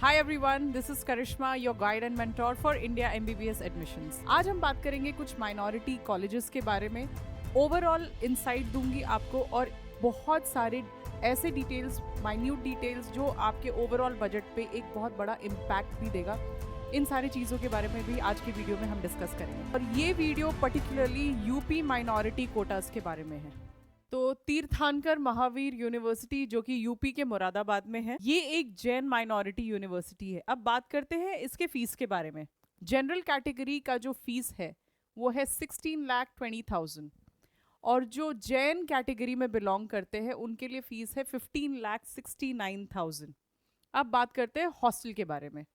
Hi everyone, this is Karishma, your guide and mentor for India MBBS admissions. आज हम बात करेंगे कुछ माइनॉरिटी कॉलेजेस के बारे में. ओवरऑल इंसाइट दूंगी आपको और बहुत सारे ऐसे डिटेल्स, माइन्यूट डिटेल्स जो आपके ओवरऑल बजट पे एक बहुत बड़ा इम्पैक्ट भी देगा. इन सारी चीज़ों के बारे में भी आज की वीडियो में हम डिस्कस करेंगे. और ये video particularly UP minority quotas के बारे में है. तो तीर्थांकर महावीर यूनिवर्सिटी जो कि यूपी के मुरादाबाद में है, ये एक जैन माइनॉरिटी यूनिवर्सिटी है. अब बात करते हैं इसके फीस के बारे में. जनरल कैटेगरी का जो फीस है वो है 16,20,000 और जो जैन कैटेगरी में बिलोंग करते हैं उनके लिए फीस है 15,69,000. अब बात करते हैं हॉस्टल के बारे में.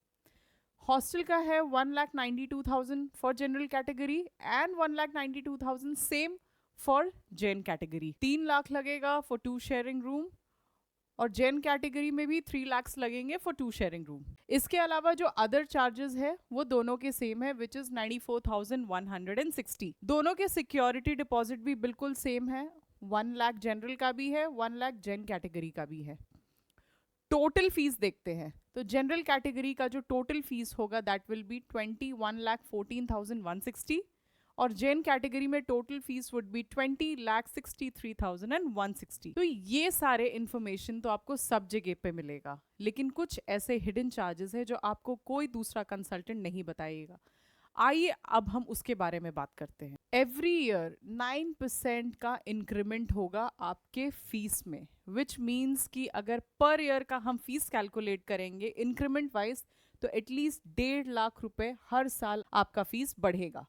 हॉस्टल का है 1,92,000 for general category and 1,92,000 same for Jain category. 3 lakh लगेगा फॉर 2 शेयरिंग रूम और जैन कैटेगरी में भी 3 लाख लगेंगे फॉर 2 शेयरिंग रूम. इसके अलावा जो अदर चार्जेस है वो दोनों के सेम है विच इज 94,160. दोनों के सिक्योरिटी डिपॉजिट भी बिल्कुल सेम है. 1 लाख जनरल का भी है, 1 लाख जैन कैटेगरी का भी है. टोटल फीस देखते हैं तो जनरल कैटेगरी का जो टोटल फीस होगा दैट विल बी 21,14,160 और जैन कैटेगरी में टोटल फीस वुड बी 20,63,160. तो ये सारे इंफॉर्मेशन तो आपको सब जगह पे मिलेगा, लेकिन कुछ ऐसे हिडन चार्जेस है जो आपको कोई दूसरा कंसल्टेंट नहीं बताएगा. आइए अब हम उसके बारे में बात करते हैं. एवरी ईयर 9% का इंक्रीमेंट होगा आपके फीस में, विच मीन्स कि अगर पर ईयर का हम फीस कैलकुलेट करेंगे इंक्रीमेंट वाइज तो एटलीस्ट 1.5 लाख रुपए हर साल आपका फीस बढ़ेगा.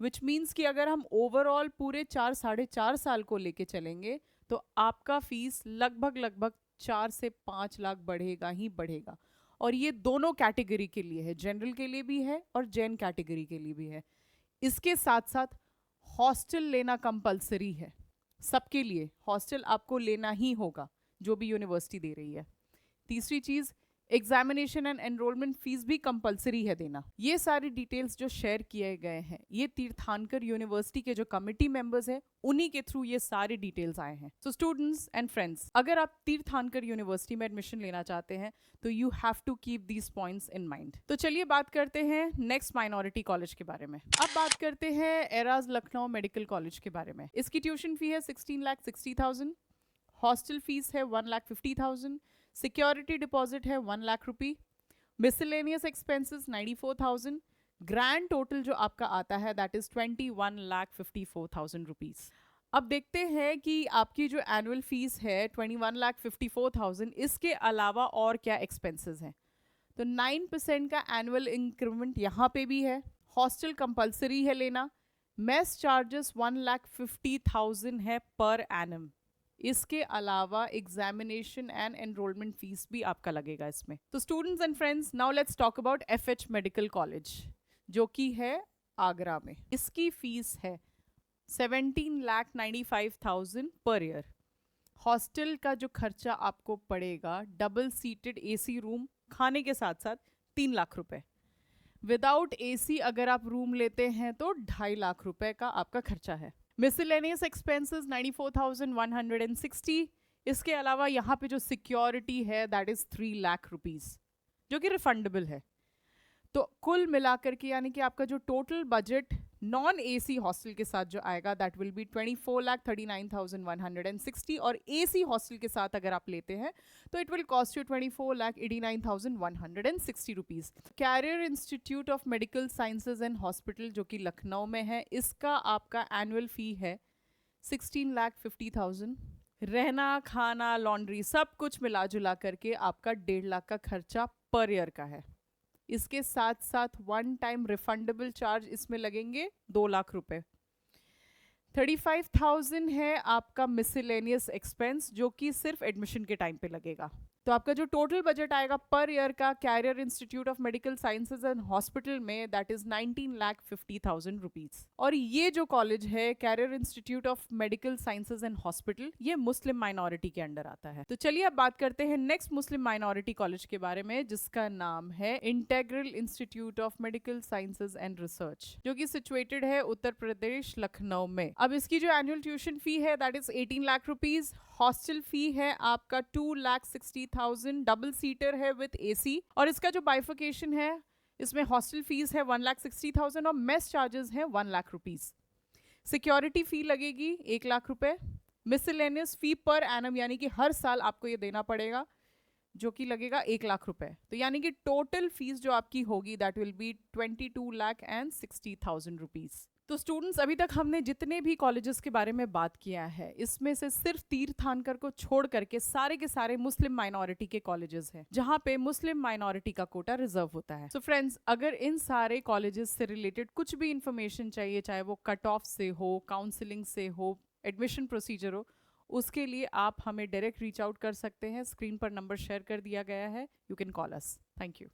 विच मीन्स कि अगर हम ओवरऑल पूरे 4-4.5 साल को लेके चलेंगे तो आपका फीस लगभग 4 से 5 लाख बढ़ेगा ही बढ़ेगा. और ये दोनों कैटेगरी के लिए है, जनरल के लिए भी है और जैन कैटेगरी के लिए भी है. इसके साथ साथ हॉस्टल लेना कंपलसरी है सबके लिए. हॉस्टल आपको लेना ही होगा जो भी यूनिवर्सिटी दे रही है. तीसरी चीज़, एग्जामिनेशन एंड एनरोलमेंट फीस भी कंपलसरी है देना. ये सारी डिटेल्स जो शेयर किए गए हैं ये तीर्थांकर यूनिवर्सिटी के जो कमिटी मेंबर्स हैं उन्हीं के थ्रू ये सारे डिटेल्स आए हैं. सो स्टूडेंट्स एंड फ्रेंड्स, अगर आप तीर्थांकर यूनिवर्सिटी में एडमिशन लेना चाहते हैं तो you have to keep these points in mind. तो चलिए बात करते हैं नेक्स्ट माइनॉरिटी कॉलेज के बारे में. अब बात करते हैं एराज लखनऊ मेडिकल कॉलेज के बारे में. इसकी ट्यूशन फी है 16,60,000. हॉस्टल फीस है 1,50,000. सिक्योरिटी डिपॉजिट है 1 lakh rupee. Miscellaneous expenses 94,000. Grand total जो आपका आता है दैट इज 21,54,000 रुपीज. अब देखते हैं कि आपकी जो एनुअल फीस है 21,54,000, इसके अलावा और क्या एक्सपेंसेस हैं. तो 9% का एनुअल इंक्रीमेंट यहाँ पे भी है. हॉस्टल कंपल्सरी है लेना. मेस चार्जेस 1,50,000 है पर एनम. इसके अलावा एग्जामिनेशन एंड एनरोलमेंट फीस भी आपका लगेगा इसमें. तो students and friends, now let's talk about FH medical college जो कि है आगरा में. इसकी फीस है 17,95,000 पर ईयर. हॉस्टल का जो खर्चा आपको पड़ेगा, डबल सीटेड AC रूम खाने के साथ साथ 3 लाख रुपए. विदाउट AC अगर आप रूम लेते हैं तो 2.5 लाख रुपए का आपका खर्चा है. Miscellaneous expenses 94,160. इसके अलावा यहाँ पे जो सिक्योरिटी है दैट इज 3 लाख रुपीज जो कि रिफंडेबल है. तो कुल मिलाकर के यानी कि आपका जो total budget non AC hostel के साथ जो आएगा दैट विल बी 24,39,160 और AC हॉस्टल के साथ अगर आप लेते हैं तो it will cost you 24,89,160 rupees. Career institute of medical sciences and hospital जो कि लखनऊ में है, इसका आपका एनुअल फी है 16,50,000. रहना, खाना, लॉन्ड्री सब कुछ मिला जुला करके आपका 1.5 लाख का खर्चा पर ईयर का है. इसके साथ साथ 1 टाइम रिफंडेबल चार्ज इसमें लगेंगे 2 लाख रुपए. 35,000 है आपका मिसलेनियस एक्सपेंस जो कि सिर्फ एडमिशन के टाइम पे लगेगा. तो आपका जो टोटल बजट आएगा पर ईयर का career institute of medical sciences and hospital में दैट इज 19,50,000 रुपीज. और ये जो कॉलेज है career institute of medical sciences and hospital, ये मुस्लिम माइनॉरिटी के अंडर आता है. तो चलिए अब बात करते हैं नेक्स्ट मुस्लिम माइनॉरिटी कॉलेज के बारे में जिसका नाम है integral institute of medical sciences and research जो कि सिचुएटेड है उत्तर प्रदेश लखनऊ में. अब इसकी जो एनुअल ट्यूशन फी है that is 18 lakh rupees. Hostel fee है आपका 2,60,000, डबल सीटर है विद एसी। और इसका जो बाइफिकेशन है, इसमें हॉस्टल फीस है 1,60,000 और मेस चार्जेस हैं 1 लाख रुपीस। सिक्योरिटी फी लगेगी 1 लाख रुपए। मिसलेनियस फी पर एनम यानी कि हर साल आपको ये देना पड़ेगा, जो कि लगेगा 1 लाख रुपए। तो यानी कि टोटल फीस जो आपकी होगी दैट विल बी 22,60,000 रुपीस। तो स्टूडेंट्स, अभी तक हमने जितने भी कॉलेजेस के बारे में बात किया है, इसमें से सिर्फ तीर्थांकर को छोड़ करके सारे के सारे मुस्लिम माइनॉरिटी के कॉलेजेस हैं, जहां पे मुस्लिम माइनॉरिटी का कोटा रिजर्व होता है। सो फ्रेंड्स, अगर इन सारे कॉलेजेस से रिलेटेड कुछ भी इंफॉर्मेशन चाहिए, चाहे वो कट ऑफ से हो, काउंसलिंग से हो, एडमिशन प्रोसीजर हो, उसके लिए आप हमें डायरेक्ट रीच आउट कर सकते हैं। स्क्रीन पर नंबर शेयर कर दिया गया है, you can call us. Thank you.